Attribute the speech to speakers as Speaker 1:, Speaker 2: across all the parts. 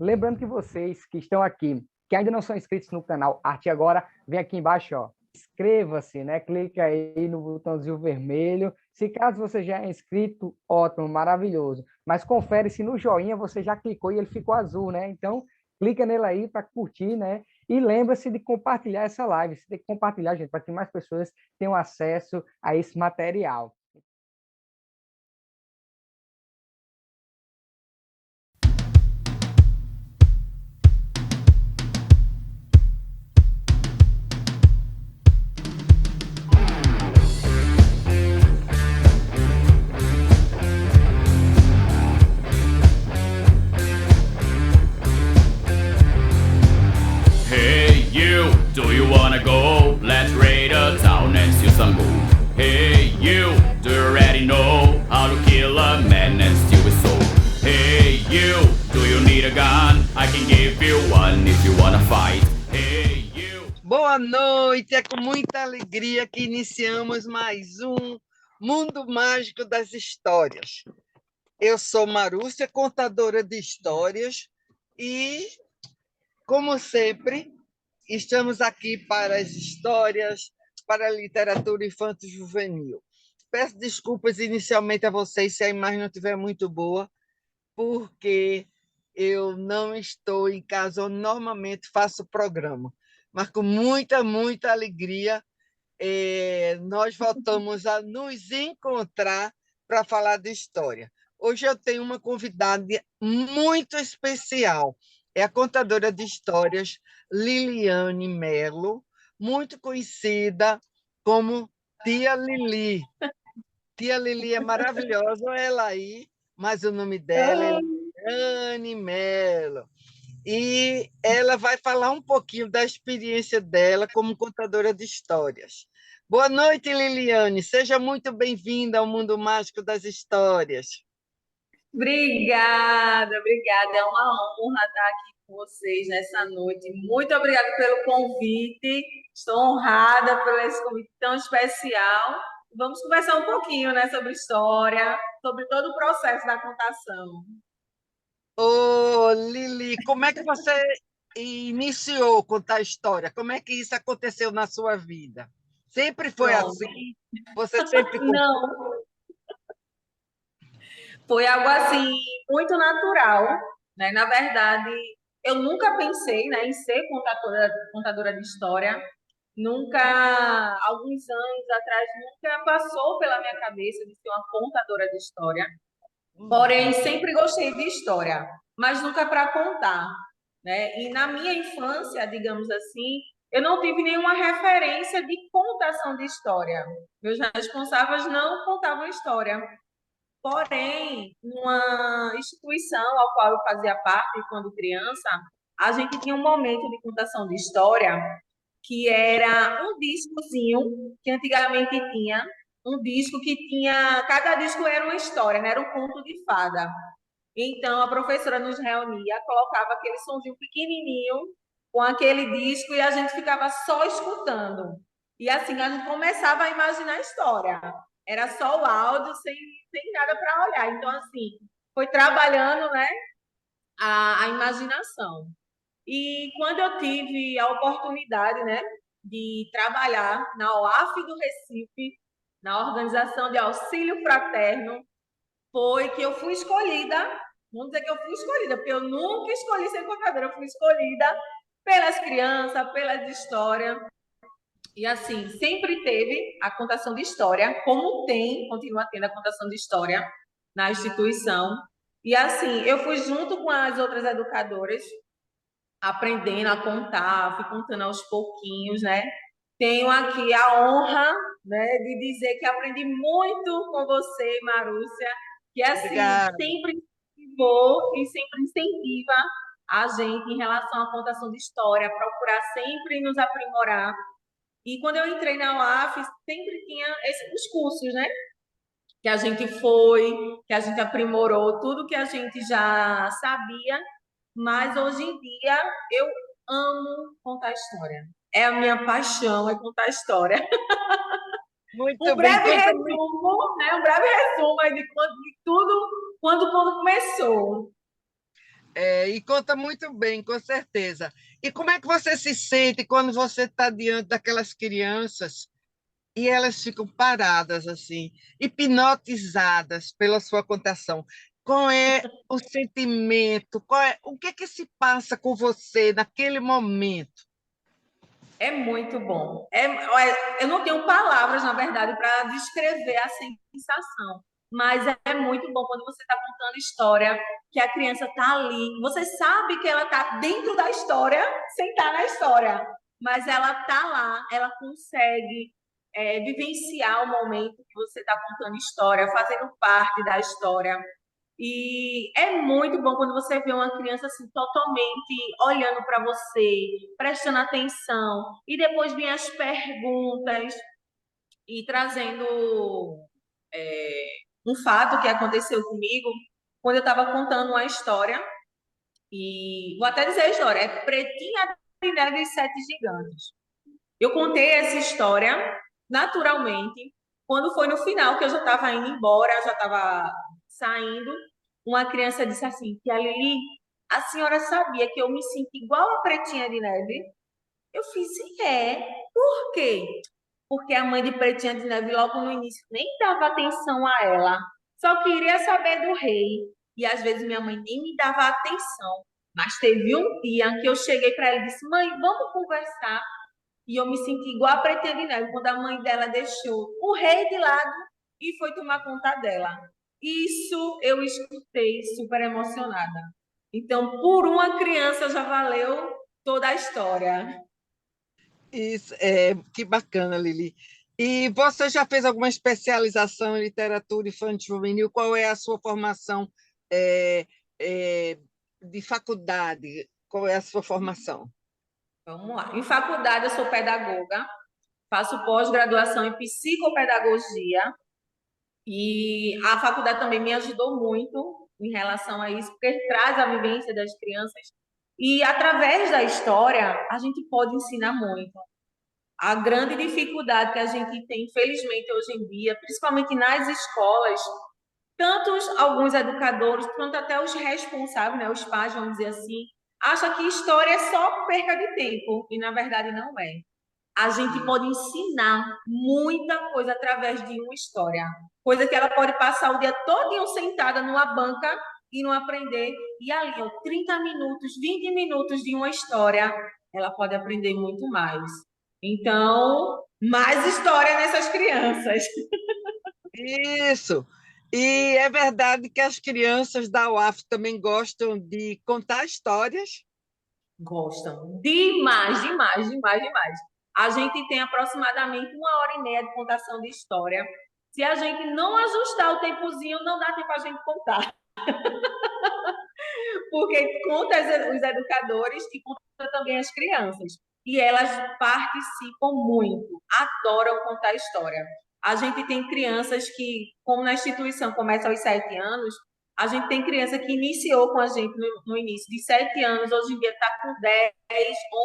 Speaker 1: Lembrando que vocês que estão aqui, que ainda não são inscritos no canal Arte Agora, vem aqui embaixo, ó, inscreva-se, né? Clica aí no botãozinho vermelho. Se caso você já é inscrito, ótimo, maravilhoso. Mas confere se no joinha você já clicou e ele ficou azul, né? Então, clica nele aí para curtir, né? E lembra-se de compartilhar essa live. Você tem que compartilhar, gente, para que mais pessoas tenham acesso a esse material.
Speaker 2: Hey you, do you wanna go? Let's raid a town and steal some gold. Hey you, do you already know how to kill a man and steal his soul? Hey you, do you need a gun? I can give you one if you wanna fight. Hey you.
Speaker 3: Boa noite, é com muita alegria que iniciamos mais um Mundo Mágico das Histórias. Eu sou Marúcia, contadora de histórias, e, como sempre, estamos aqui para as histórias, para a literatura infanto-juvenil. Peço desculpas inicialmente a vocês se a imagem não estiver muito boa, porque eu não estou em casa, eu normalmente faço programa, mas com muita, muita alegria nós voltamos a nos encontrar para falar de história. Hoje eu tenho uma convidada muito especial, é a contadora de histórias Liliane Melo, muito conhecida como Tia Lili. Tia Lili é maravilhosa, ela aí, mas o nome dela é Liliane Melo. E ela vai falar um pouquinho da experiência dela como contadora de histórias. Boa noite, Liliane. Seja muito bem-vinda ao Mundo Mágico das Histórias.
Speaker 4: Obrigada, obrigada. É uma honra estar aqui com vocês nessa noite. Muito obrigada pelo convite. Estou honrada por esse convite tão especial. Vamos conversar um pouquinho, né, sobre história, sobre todo o processo da contação.
Speaker 3: Ô, Lili, como é que você iniciou a contar história? Como é que isso aconteceu na sua vida? Sempre foi
Speaker 4: Pronto.
Speaker 3: assim? Você sempre contou?
Speaker 4: Não, foi algo assim muito natural, né? Na verdade, eu nunca pensei, né, em ser contadora de história. Nunca, alguns anos atrás, nunca passou pela minha cabeça de ser uma contadora de história. Porém, sempre gostei de história, mas nunca para contar, né? E na minha infância, digamos assim, eu não tive nenhuma referência de contação de história. Meus responsáveis não contavam história. Porém, numa instituição ao qual eu fazia parte quando criança, a gente tinha um momento de contação de história que era um discozinho que antigamente tinha, um disco que tinha, cada disco era uma história, né? Era um conto de fada. Então, a professora nos reunia, colocava aquele sonzinho pequenininho com aquele disco e a gente ficava só escutando. E assim, a gente começava a imaginar a história. Era só o áudio, sem nada para olhar. Então, assim, foi trabalhando, né, a imaginação. E quando eu tive a oportunidade, né, de trabalhar na OAF do Recife, na Organização de Auxílio Fraterno, foi que eu fui escolhida, vamos dizer que eu fui escolhida, porque eu nunca escolhi ser contadora, eu fui escolhida pelas crianças, pelas histórias. E assim, sempre teve a contação de história, como tem, continua tendo a contação de história na instituição. E assim, eu fui junto com as outras educadoras, aprendendo a contar, fui contando aos pouquinhos, né? Tenho aqui a honra, né, de dizer que aprendi muito com você, Marúcia, que assim,
Speaker 3: Obrigada.
Speaker 4: sempre incentivou e sempre incentiva a gente em relação à contação de história, procurar sempre nos aprimorar. E quando eu entrei na UAF, sempre tinha os cursos, né? Que a gente foi, que a gente aprimorou, tudo que a gente já sabia, mas hoje em dia eu amo contar história. É a minha paixão, é contar história.
Speaker 3: Muito
Speaker 4: Um
Speaker 3: bem.
Speaker 4: breve resumo, né? Um breve resumo aí de tudo, quando começou.
Speaker 3: E conta muito bem, com certeza. E como é que você se sente quando você está diante daquelas crianças e elas ficam paradas assim, hipnotizadas pela sua contação? Qual é o sentimento? O que é que se passa com você naquele momento?
Speaker 4: É muito bom. Olha, eu não tenho palavras, na verdade, para descrever a sensação, mas é muito bom quando você está contando história, que a criança está ali. Você sabe que ela está dentro da história, sem estar na história, mas ela está lá, ela consegue vivenciar o momento que você está contando história, fazendo parte da história. E é muito bom quando você vê uma criança assim totalmente olhando para você, prestando atenção, e depois vem as perguntas e trazendo um fato que aconteceu comigo quando eu estava contando uma história, e vou até dizer a história, é Pretinha de Neve e Sete Gigantes. Eu contei essa história naturalmente, quando foi no final, que eu já estava indo embora, já estava saindo, uma criança disse assim: Tia Lili, a senhora sabia que eu me sinto igual a Pretinha de Neve? Eu fiz, por quê? Porque a mãe de Pretinha de Neve, logo no início, nem dava atenção a ela, só queria saber do rei. E às vezes minha mãe nem me dava atenção. Mas teve um dia que eu cheguei para ela e disse: Mãe, vamos conversar. E eu me senti igual a Pretinha de Neve, quando a mãe dela deixou o rei de lado e foi tomar conta dela. Isso eu escutei super emocionada. Então, por uma criança já valeu toda a história.
Speaker 3: Isso, que bacana, Lili. E você já fez alguma especialização em literatura infantil juvenil? Qual é a sua formação é, é, de faculdade? Qual é a sua formação?
Speaker 4: Vamos lá. Em faculdade, eu sou pedagoga, faço pós-graduação em psicopedagogia e a faculdade também me ajudou muito em relação a isso, porque traz a vivência das crianças e através da história a gente pode ensinar muito. A grande dificuldade que a gente tem, infelizmente, hoje em dia, principalmente nas escolas, tanto alguns educadores, quanto até os responsáveis, né, os pais, vamos dizer assim, acham que história é só perca de tempo, e na verdade não é. A gente pode ensinar muita coisa através de uma história, coisa que ela pode passar o dia todo sentada numa banca e não aprender, e ali, ó, 30 minutos, 20 minutos de uma história, ela pode aprender muito mais. Então, mais história nessas crianças.
Speaker 3: Isso! E é verdade que as crianças da UAF também gostam de contar histórias?
Speaker 4: Gostam demais, demais, demais, demais. A gente tem aproximadamente 1 hora e meia de contação de história. Se a gente não ajustar o tempozinho, não dá tempo a gente contar. Porque conta os educadores e conta também as crianças. E elas participam muito, adoram contar história. A gente tem crianças que, como na instituição começa aos 7 anos, a gente tem criança que iniciou com a gente no início de 7 anos, hoje em dia está com 10,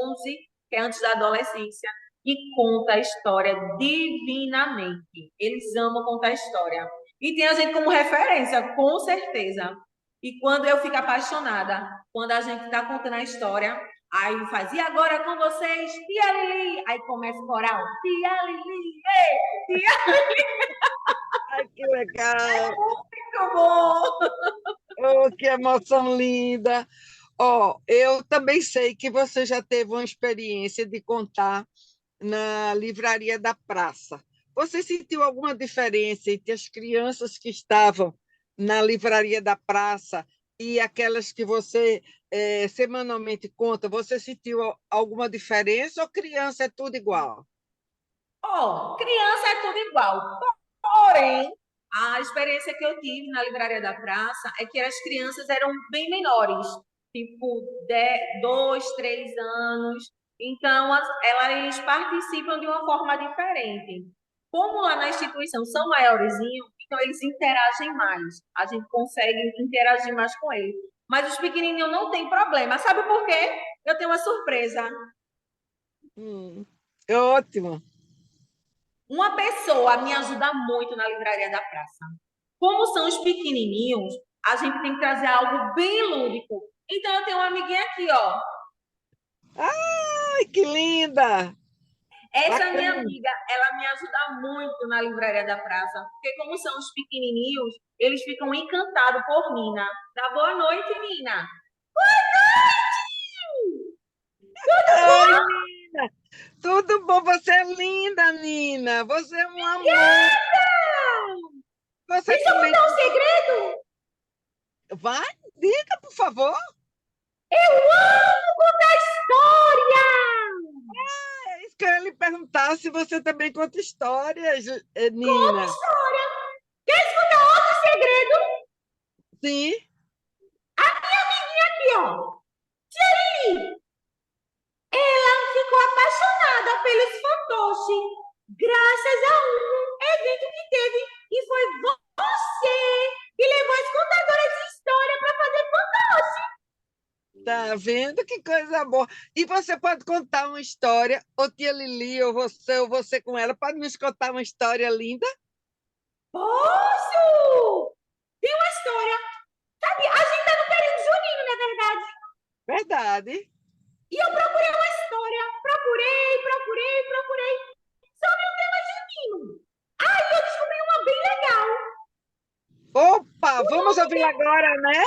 Speaker 4: 11, que é antes da adolescência, e conta a história divinamente. Eles amam contar história. E tem a gente como referência, com certeza. E quando eu fico apaixonada, quando a gente está contando a história, aí faz, e agora com vocês, Tia Lili? Aí começa o coral, Tia Lili, ei, Tia
Speaker 3: Ai, que legal!
Speaker 4: muito bom!
Speaker 3: Oh, que emoção linda! Oh, eu também sei que você já teve uma experiência de contar na livraria da praça. Você sentiu alguma diferença entre as crianças que estavam na livraria da praça e aquelas que você semanalmente conta? Você sentiu alguma diferença ou criança é tudo igual?
Speaker 4: Oh, criança é tudo igual. Porém, a experiência que eu tive na livraria da praça é que as crianças eram bem menores, tipo 2, 3 anos. Então, elas participam de uma forma diferente. Como lá na instituição são maiorzinhos, então eles interagem mais. A gente consegue interagir mais com eles. Mas os pequenininhos não tem problema. Sabe por quê? Eu tenho uma surpresa.
Speaker 3: É ótimo.
Speaker 4: Uma pessoa me ajuda muito na livraria da praça. Como são os pequenininhos, a gente tem que trazer algo bem lúdico. Então, eu tenho uma amiguinha aqui, ó.
Speaker 3: Ai, que linda!
Speaker 4: Essa minha
Speaker 3: Bacana.
Speaker 4: amiga, ela me ajuda muito na livraria da praça, porque como são os pequenininhos, eles ficam encantados por Nina. Dá boa noite, Nina.
Speaker 3: Oi, Nina! Tudo bom? Você é linda, Nina! Você é um amor! Você
Speaker 4: Deixa eu
Speaker 3: também.
Speaker 4: contar um segredo.
Speaker 3: Vai, diga, por favor.
Speaker 4: Eu amo contar história.
Speaker 3: É isso que eu ia lhe perguntar, se você também conta histórias,
Speaker 4: Conta
Speaker 3: Nina.
Speaker 4: história. Quer escutar outro segredo?
Speaker 3: Sim.
Speaker 4: A minha amiguinha aqui, ó. Tia Lili, ela ficou apaixonada pelos fantoches, graças a um evento que teve. E foi você que levou as contadoras de história para fazer fantoche.
Speaker 3: Tá vendo que coisa boa? E você pode contar uma história, ou tia Lili, ou você com ela, pode nos contar uma história linda?
Speaker 4: Posso! Tem uma história. Sabe, a gente tá no período junino, não é verdade?
Speaker 3: Verdade.
Speaker 4: E eu procurei uma história. Procurei. Sobre o tema junino. Aí eu descobri uma bem legal.
Speaker 3: Opa,
Speaker 4: O
Speaker 3: vamos
Speaker 4: nome
Speaker 3: ouvir agora, né?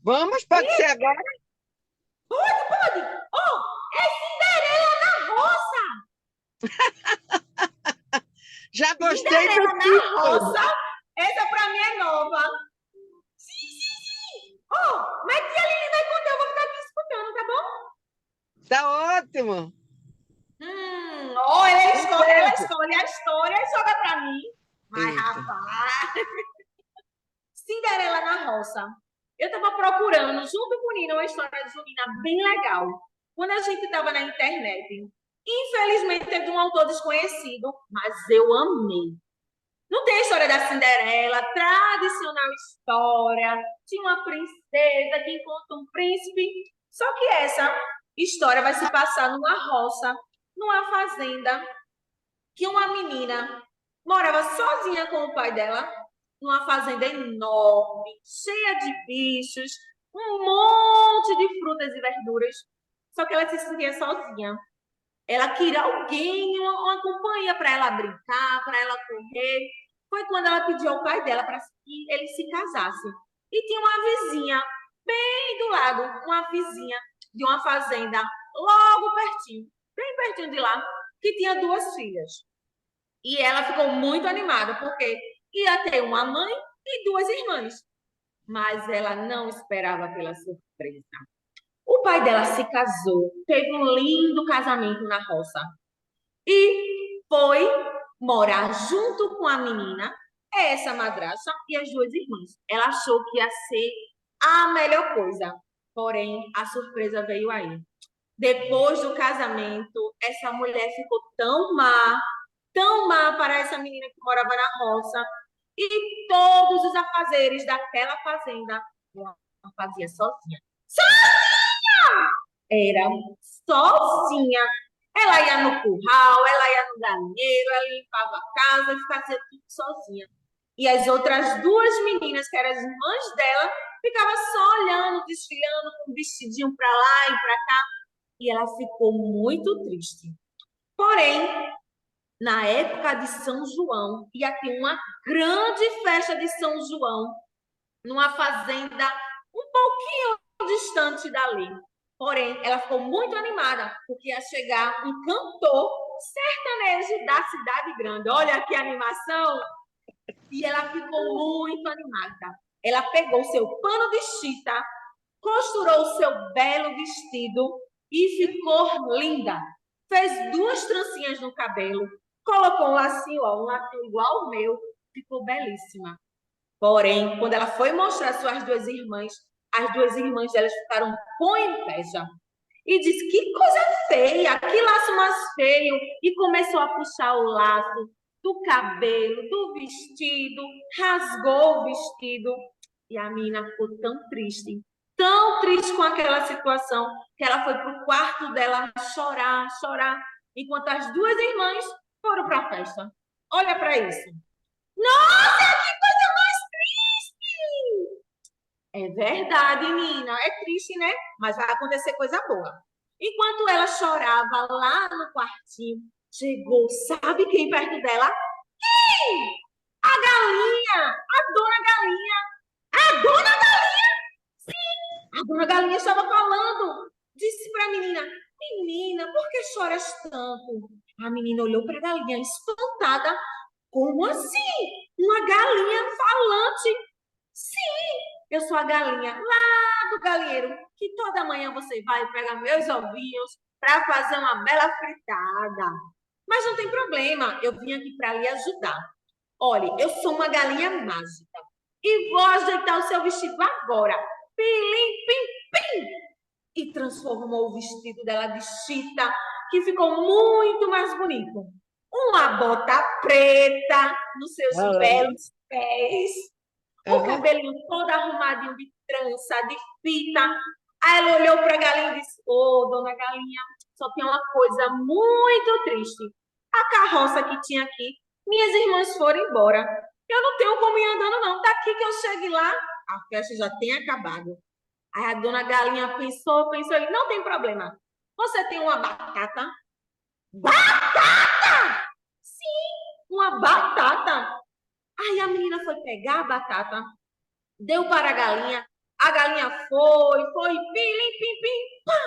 Speaker 3: Vamos, pode ser agora?
Speaker 4: pode. Oh, é Cinderela na roça.
Speaker 3: Já gostei do
Speaker 4: Cinderela na
Speaker 3: título.
Speaker 4: roça. Essa pra mim é nova. Sim. Oh, mas tia Lili vai contar, eu vou ficar aqui escutando, tá bom?
Speaker 3: Tá ótimo.
Speaker 4: Ó, ela
Speaker 3: Perfeito.
Speaker 4: escolhe a história e joga pra mim. Mas,
Speaker 3: Eita.
Speaker 4: rapaz, Cinderela na roça. Eu tava procurando, junto com o Nina, uma história de junina bem legal. Quando a gente tava na internet. Infelizmente, é de um autor desconhecido, mas eu amei. Não tem a história da Cinderela, tradicional história de uma princesa que encontra um príncipe. Só que essa história vai se passar numa roça, numa fazenda, que uma menina morava sozinha com o pai dela, numa fazenda enorme, cheia de bichos, um monte de frutas e verduras. Só que ela se sentia sozinha. Ela queria alguém, uma companhia para ela brincar, para ela correr. Foi quando ela pediu ao pai dela para que ele se casasse. E tinha uma vizinha, bem do lado, uma vizinha de uma fazenda, logo pertinho, bem pertinho de lá, que tinha duas filhas. E ela ficou muito animada, porque ia ter uma mãe e duas irmãs. Mas ela não esperava pela surpresa. O pai dela se casou, teve um lindo casamento na roça e foi morar junto com a menina, essa madrasta e as duas irmãs. Ela achou que ia ser a melhor coisa, porém a surpresa veio aí. Depois do casamento, essa mulher ficou tão má para essa menina que morava na roça, e todos os afazeres daquela fazenda ela fazia sozinha. Era sozinha. Ela ia no curral, ela ia no galinheiro, ela limpava a casa e fazia tudo sozinha. E as outras duas meninas, que eram as irmãs dela, ficavam só olhando, desfilando com um vestidinho para lá e para cá. E ela ficou muito triste. Porém, na época de São João, ia ter uma grande festa de São João, numa fazenda um pouquinho distante dali. Porém, ela ficou muito animada, porque ia chegar um cantor sertanejo da cidade grande. Olha que animação! E ela ficou muito animada. Ela pegou seu pano de chita, costurou o seu belo vestido e ficou linda. Fez duas trancinhas no cabelo, colocou um lacinho igual ao meu, ficou belíssima. Porém, quando ela foi mostrar suas duas irmãs, as duas irmãs delas ficaram com inveja. E disse, que coisa feia, que laço mais feio. E começou a puxar o laço do cabelo, do vestido, rasgou o vestido. E a menina ficou tão triste com aquela situação, que ela foi para o quarto dela chorar, enquanto as duas irmãs foram para a festa. Olha para isso. Nossa, que coisa mais triste! É verdade, Nina. É triste, né? Mas vai acontecer coisa boa. Enquanto ela chorava lá no quartinho, chegou, sabe quem perto dela? Quem? A galinha! A dona galinha! A dona galinha! Sim! A dona galinha estava falando. Disse para a menina: Menina, por que choras tanto? A menina olhou para a galinha espantada. Como assim? Uma galinha falante? Sim, eu sou a galinha lá do galinheiro, que toda manhã você vai pegar meus ovinhos para fazer uma bela fritada. Mas não tem problema, eu vim aqui para lhe ajudar. Olha, eu sou uma galinha mágica e vou ajeitar o seu vestido agora. Pilim, pim, pim! E transformou o vestido dela de chita, que ficou muito mais bonito. Uma bota preta nos seus belos pés, o cabelinho todo arrumadinho de trança, de fita. Aí ela olhou para a galinha e disse: Ô, dona galinha, só tem uma coisa muito triste. A carroça que tinha aqui, minhas irmãs foram embora. Eu não tenho como ir andando, não. Daqui que eu chegue lá, a festa já tem acabado. Aí a dona galinha pensou, e não tem problema. Você tem uma batata? Batata! Sim, uma batata. Aí a menina foi pegar a batata, deu para a galinha foi, pilim, pim, pim, pá!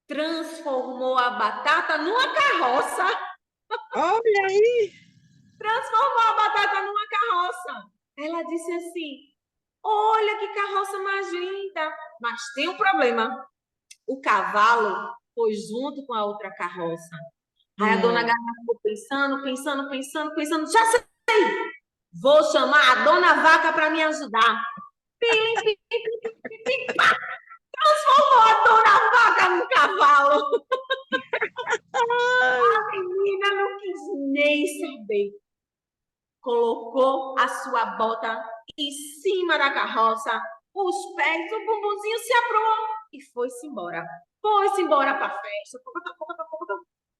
Speaker 4: Transformou a batata numa carroça.
Speaker 3: Olha aí!
Speaker 4: Transformou a batata numa carroça. Ela disse assim: Olha que carroça mais linda. Mas tem um problema. O cavalo foi junto com a outra carroça. Aí a dona galinha ficou pensando. Já sei! Vou chamar a dona vaca para me ajudar. Pim, pim, pim, pim, pim, pá! Transformou a dona vaca num cavalo. A menina não quis nem saber. Colocou a sua bota em cima da carroça, os pés, o bumbumzinho se aprumou e foi-se embora. Foi-se embora para a festa.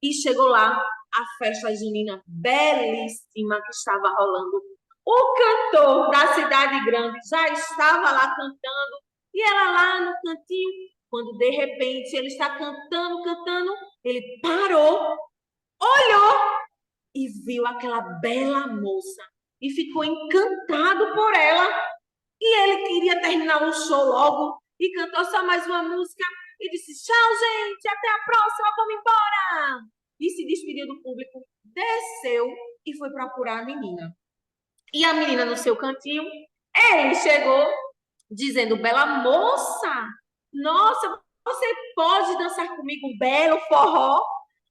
Speaker 4: E chegou lá a festa junina belíssima que estava rolando. O cantor da cidade grande já estava lá cantando e ela lá no cantinho, quando de repente ele está cantando, ele parou, olhou e viu aquela bela moça e ficou encantado por ela. E ele queria terminar o show logo e cantou só mais uma música e disse: Tchau, gente, até a próxima, vamos embora! E se despediu do público, desceu e foi procurar a menina. E a menina no seu cantinho, ele chegou dizendo: Bela moça, nossa, você pode dançar comigo um belo forró?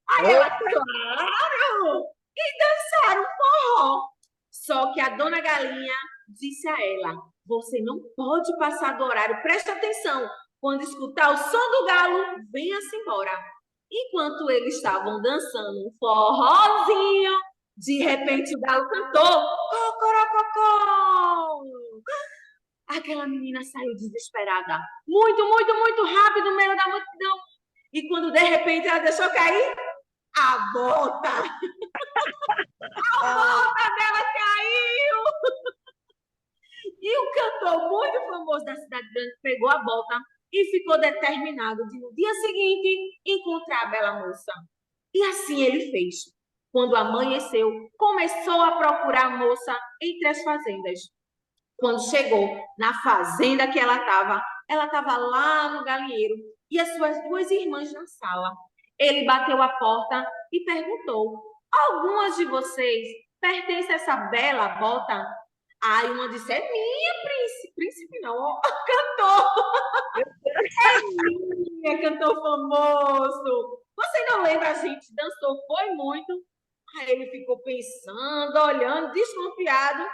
Speaker 4: Aí ela, claro! E dançaram forró. Só que a dona galinha disse a ela: Você não pode passar do horário, presta atenção. Quando escutar o som do galo, venha-se embora. Enquanto eles estavam dançando um forrozinho, de repente o galo cantou: Cocorococó! Aquela menina saiu desesperada, muito rápido no meio da multidão. E quando de repente ela deixou cair a bota, a bota dela caiu. E o cantor muito famoso da cidade grande pegou a bota e ficou determinado de no dia seguinte encontrar a bela moça. E assim ele fez. Quando amanheceu, começou a procurar a moça entre as fazendas. Quando chegou na fazenda que ela estava lá no galinheiro e as suas duas irmãs na sala. Ele bateu a porta e perguntou: Algumas de vocês pertencem a essa bela bota? Aí uma disse: É minha, príncipe. Príncipe não, ó, cantor. É minha, cantor famoso. Você não lembra, a gente dançou, foi muito. Aí ele ficou pensando, olhando, desconfiado,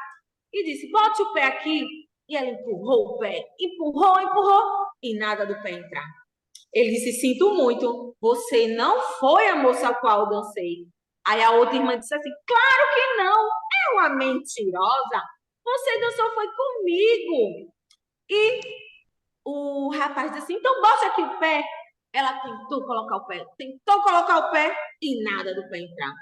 Speaker 4: e disse: Bote o pé aqui. E ela empurrou o pé, empurrou, e nada do pé entrar. Ele disse: Sinto muito, você não foi a moça a qual eu dancei. Aí a outra irmã disse assim: Claro que não, é uma mentirosa. Você dançou foi comigo. E o rapaz disse assim: Então bote aqui o pé. Ela tentou colocar o pé e nada do pé entrar.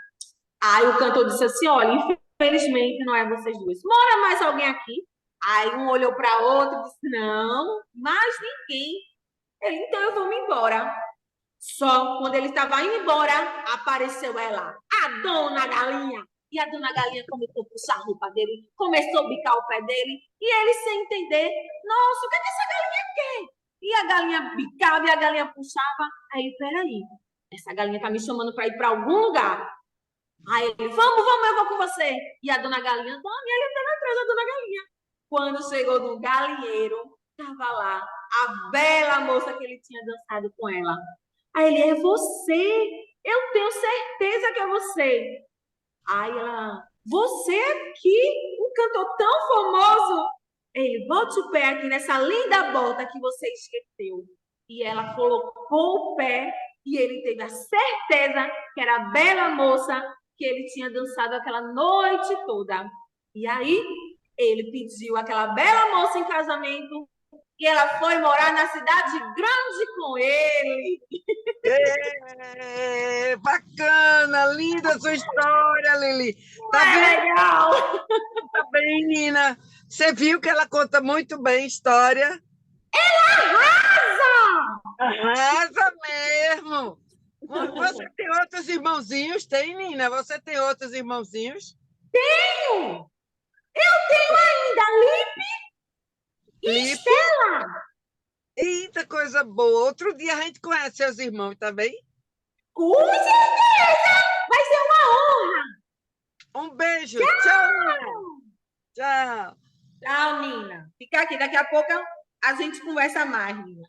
Speaker 4: Aí o cantor disse assim: Olha, infelizmente não é vocês duas. Mora mais alguém aqui? Aí um olhou para outro e disse, não, mais ninguém. Ele, então eu vou me embora. Só quando ele estava indo embora, apareceu ela, a dona galinha. E a dona galinha começou a puxar a roupa dele, começou a bicar o pé dele, e ele sem entender, nossa, o que é que essa galinha quer? E a galinha bicava e a galinha puxava. Aí, peraí, essa galinha tá me chamando para ir para algum lugar. Aí ele, vamos, eu vou com você. E a dona galinha, e ele andando atrás da dona galinha. Quando chegou no galinheiro, estava lá a bela moça que ele tinha dançado com ela. Aí ele, é você? Eu tenho certeza que é você. Aí ela, você aqui, um cantor tão famoso. Ele, bote o pé aqui nessa linda bota que você esqueceu. E ela colocou o pé e ele teve a certeza que era a bela moça que ele tinha dançado aquela noite toda. E aí ele pediu aquela bela moça em casamento e ela foi morar na cidade grande com ele.
Speaker 3: Bacana, linda sua história, Lili. Tá
Speaker 4: É
Speaker 3: bem,
Speaker 4: legal!
Speaker 3: tá bem, Nina. Você viu que ela conta muito bem história?
Speaker 4: Arrasa!
Speaker 3: Arrasa mesmo! Você tem outros irmãozinhos? Tem, Nina? Você tem outros irmãozinhos?
Speaker 4: Tenho! Eu tenho ainda Lipe e
Speaker 3: Lipe?
Speaker 4: Estela.
Speaker 3: Eita, coisa boa. Outro dia a gente conhece seus irmãos, tá bem?
Speaker 4: Com certeza! Vai ser uma honra!
Speaker 3: Um beijo.
Speaker 4: Tchau!
Speaker 3: Tchau.
Speaker 4: Tchau, Nina. Fica aqui, daqui a pouco a gente conversa mais, Nina.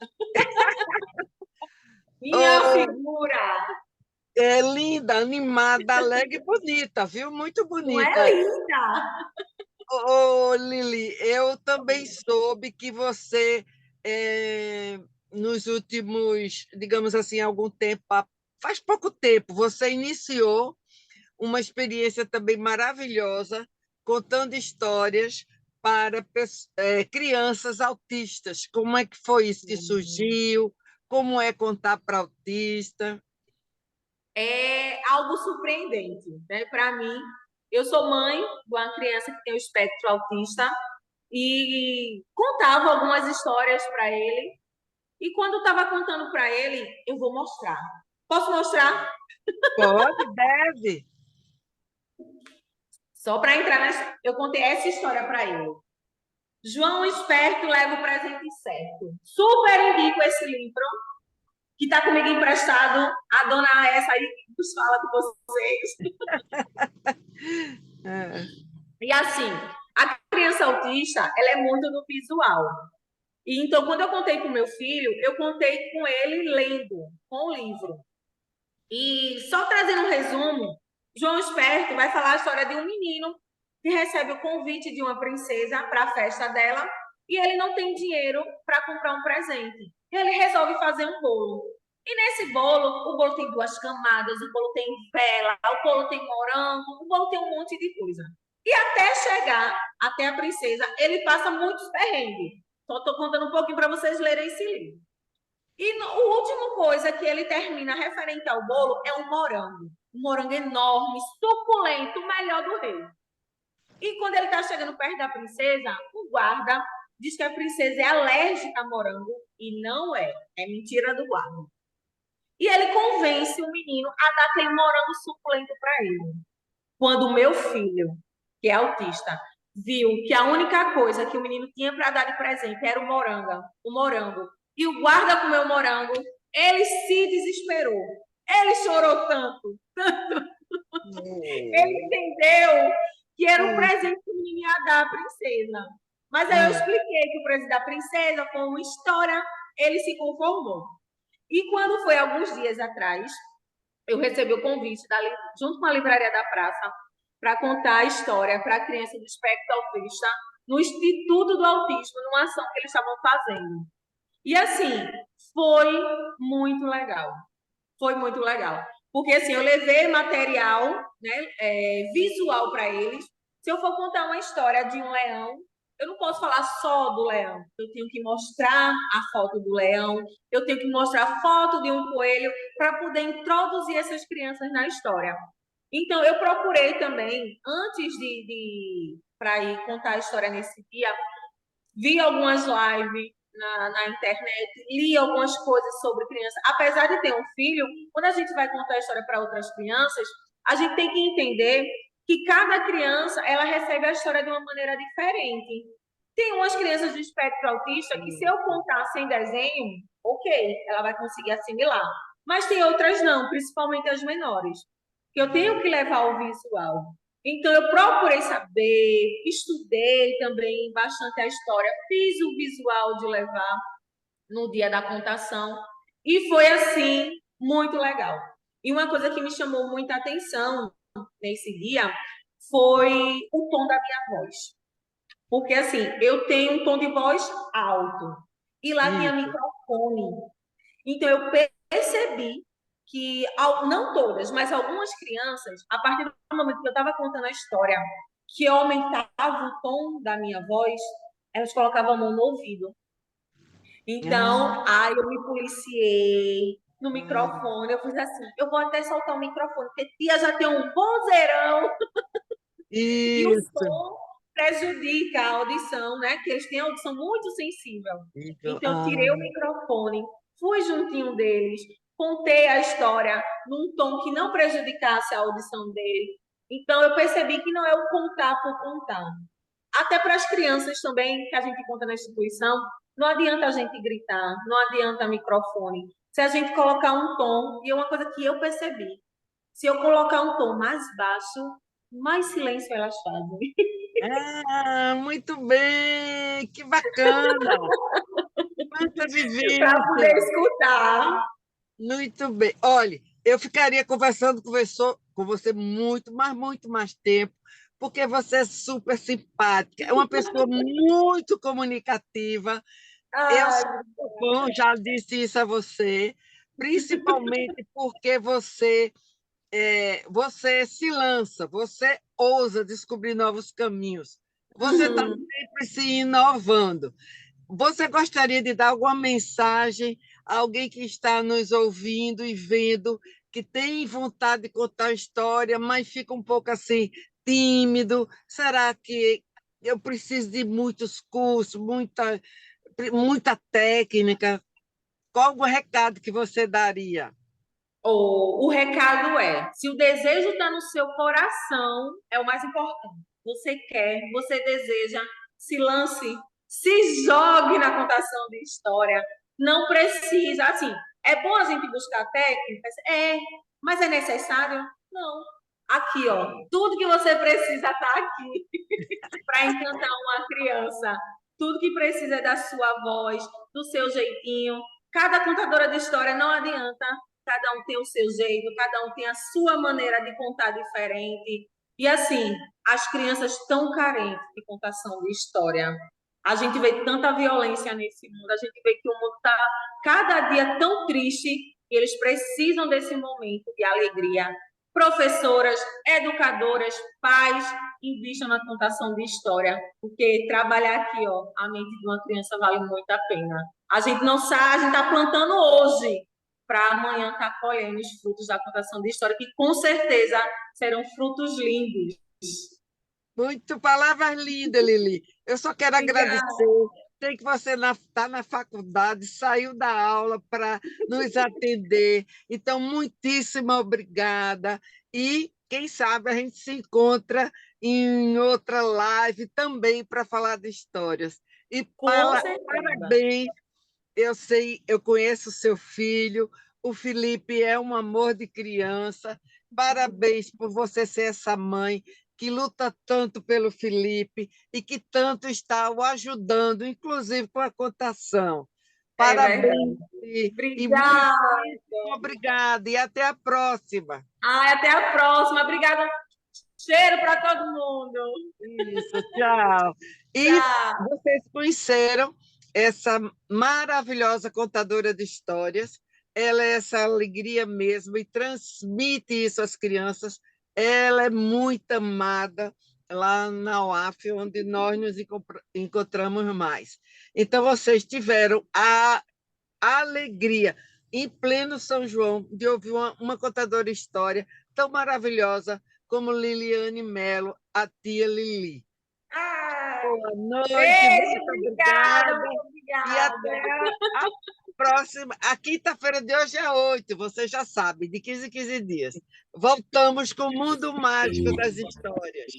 Speaker 4: Minha figura!
Speaker 3: É linda, animada, alegre e bonita, viu? Muito
Speaker 4: Não é
Speaker 3: bonita.
Speaker 4: linda?
Speaker 3: Ô, Lili, eu também soube que você, nos últimos, digamos assim, algum tempo, faz pouco tempo, você iniciou uma experiência também maravilhosa, contando histórias para crianças autistas. Como é que foi isso que surgiu? Como é contar para autista?
Speaker 4: É algo surpreendente, né? Para mim, eu sou mãe de uma criança que tem o espectro autista e contava algumas histórias para ele. E quando estava contando para ele, eu vou mostrar. Posso mostrar?
Speaker 3: Pode, deve.
Speaker 4: Só para entrar nessa. Eu contei essa história para ele. João Esperto leva o presente certo. Super indico esse livro, que está comigo emprestado. A dona essa aí que nos fala com vocês. E assim, a criança autista, ela é muito do visual. E então, quando eu contei para o meu filho, eu contei com ele lendo, com o livro. E só trazendo um resumo, João Esperto vai falar a história de um menino que recebe o convite de uma princesa para a festa dela e ele não tem dinheiro para comprar um presente. Ele resolve fazer um bolo. E nesse bolo, o bolo tem 2 camadas, o bolo tem vela, o bolo tem morango, o bolo tem um monte de coisa. E até chegar até a princesa, ele passa muitos perrengues. Só estou contando um pouquinho para vocês lerem esse livro. E a última coisa que ele termina referente ao bolo é um morango. Um morango enorme, suculento, o melhor do rei. E quando ele está chegando perto da princesa, o guarda diz que a princesa é alérgica a morango. E não é. É mentira do guarda. E ele convence o menino a dar aquele morango suculento para ele. Quando o meu filho, que é autista, viu que a única coisa que o menino tinha para dar de presente era o morango, e o guarda comeu o morango, ele se desesperou. Ele chorou tanto. Ele entendeu que era um presente que o menino ia dar à princesa. Mas aí eu expliquei que o presente da princesa foi uma história, ele se conformou. E quando foi alguns dias atrás, eu recebi o convite, junto com a Livraria da Praça, para contar a história para a criança do espectro autista no Instituto do Autismo, numa ação que eles estavam fazendo. E, assim, foi muito legal. Foi muito legal. Porque, assim, eu levei material, né, visual para eles. Se eu for contar uma história de um leão, eu não posso falar só do leão. Eu tenho que mostrar a foto do leão, eu tenho que mostrar a foto de um coelho para poder introduzir essas crianças na história. Então, eu procurei também, antes para ir contar a história nesse dia, vi algumas lives na internet, li algumas coisas sobre criança. Apesar de ter um filho, quando a gente vai contar a história para outras crianças, a gente tem que entender que cada criança ela recebe a história de uma maneira diferente. Tem umas crianças do espectro autista que, se eu contar sem desenho, ok, ela vai conseguir assimilar. Mas tem outras não, principalmente as menores, que eu tenho que levar o visual. Então, eu procurei saber, estudei também bastante a história, fiz o visual de levar no dia da contação, e foi, assim, muito legal. E uma coisa que me chamou muita atenção nesse dia foi o tom da minha voz. Porque, assim, eu tenho um tom de voz alto, e lá tinha
Speaker 3: Isso.
Speaker 4: microfone. Então, eu percebi que, não todas, mas algumas crianças, a partir do momento que eu estava contando a história, que eu aumentava o tom da minha voz, elas colocavam a mão no ouvido. Então, aí eu me policiei no microfone, eu fiz assim, eu vou até soltar o microfone, porque tia já tem um vozeirão, e o
Speaker 3: Isso.
Speaker 4: som prejudica a audição, né? Que eles têm a audição muito sensível.
Speaker 3: Isso.
Speaker 4: Então, eu tirei o microfone, fui juntinho deles, contei a história num tom que não prejudicasse a audição dele. Então, eu percebi que não é o contar por contar. Até para as crianças também, que a gente conta na instituição, não adianta a gente gritar, não adianta microfone. Se a gente colocar um tom, e é uma coisa que eu percebi, se eu colocar um tom mais baixo, mais silêncio elas fazem.
Speaker 3: Muito bem, que bacana! Quanta
Speaker 4: Para poder
Speaker 3: vivência!
Speaker 4: escutar.
Speaker 3: Muito bem. Olha, eu ficaria conversando com você muito mais tempo, porque você é super simpática, é uma pessoa muito comunicativa. Eu
Speaker 4: Ai,
Speaker 3: sou fã, já disse isso a você, principalmente porque você se lança, você ousa descobrir novos caminhos, você está
Speaker 4: uhum.
Speaker 3: sempre se inovando. Você gostaria de dar alguma mensagem a alguém que está nos ouvindo e vendo, que tem vontade de contar a história, mas fica um pouco assim, tímido? Será que eu preciso de muitos cursos, muita técnica? Qual o recado que você daria?
Speaker 4: O recado é: se o desejo está no seu coração, é o mais importante. Você quer, você deseja, se lance, se jogue na contação de história. Não precisa, assim, é bom a gente buscar técnicas? Mas é necessário? Não. Aqui, ó, tudo que você precisa está aqui para encantar uma criança. Tudo que precisa é da sua voz, do seu jeitinho. Cada contadora de história não adianta, cada um tem o seu jeito, cada um tem a sua maneira de contar diferente. E assim, as crianças estão carentes de contação de história. A gente vê tanta violência nesse mundo, a gente vê que o mundo está cada dia tão triste e eles precisam desse momento de alegria. Professoras, educadoras, pais, invistam na contação de história, porque trabalhar aqui, ó, a mente de uma criança vale muito a pena. A gente não sabe, a gente está plantando hoje para amanhã estar colhendo os frutos da contação de história, que com certeza serão frutos lindos.
Speaker 3: Muito palavras lindas, Lili. Eu só quero agradecer.
Speaker 4: Obrigada.
Speaker 3: Sei que você está na faculdade, saiu da aula para nos atender. Então, muitíssimo obrigada. E, quem sabe, a gente se encontra em outra live também para falar de histórias. E
Speaker 4: Com certeza.
Speaker 3: parabéns. Eu conheço o seu filho. O Felipe é um amor de criança. Parabéns por você ser essa mãe que luta tanto pelo Felipe e que tanto está o ajudando, inclusive com a contação.
Speaker 4: É
Speaker 3: Parabéns
Speaker 4: verdade.
Speaker 3: e muito
Speaker 4: Obrigada.
Speaker 3: obrigada. E até a próxima.
Speaker 4: Ai, até a próxima. Obrigada. Cheiro para todo mundo.
Speaker 3: Isso, tchau. E
Speaker 4: Tchau.
Speaker 3: vocês conheceram essa maravilhosa contadora de histórias. Ela é essa alegria mesmo e transmite isso às crianças. Ela é muito amada lá na UAF, onde nós nos encontramos mais. Então, vocês tiveram a alegria, em pleno São João, de ouvir uma contadora de história tão maravilhosa como Liliane Melo, a tia Lili.
Speaker 4: Ah.
Speaker 3: Boa noite,
Speaker 4: Beijo,
Speaker 3: muito
Speaker 4: obrigada,
Speaker 3: obrigada.
Speaker 4: muito
Speaker 3: E até
Speaker 4: obrigada.
Speaker 3: a próxima. A quinta-feira de hoje é 8, você já sabe, de 15 em 15 dias. Voltamos com o mundo mágico das histórias.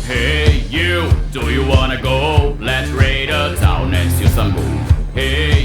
Speaker 2: Hey, you, do you wanna go? Let's raid a town and steal some gold. Hey,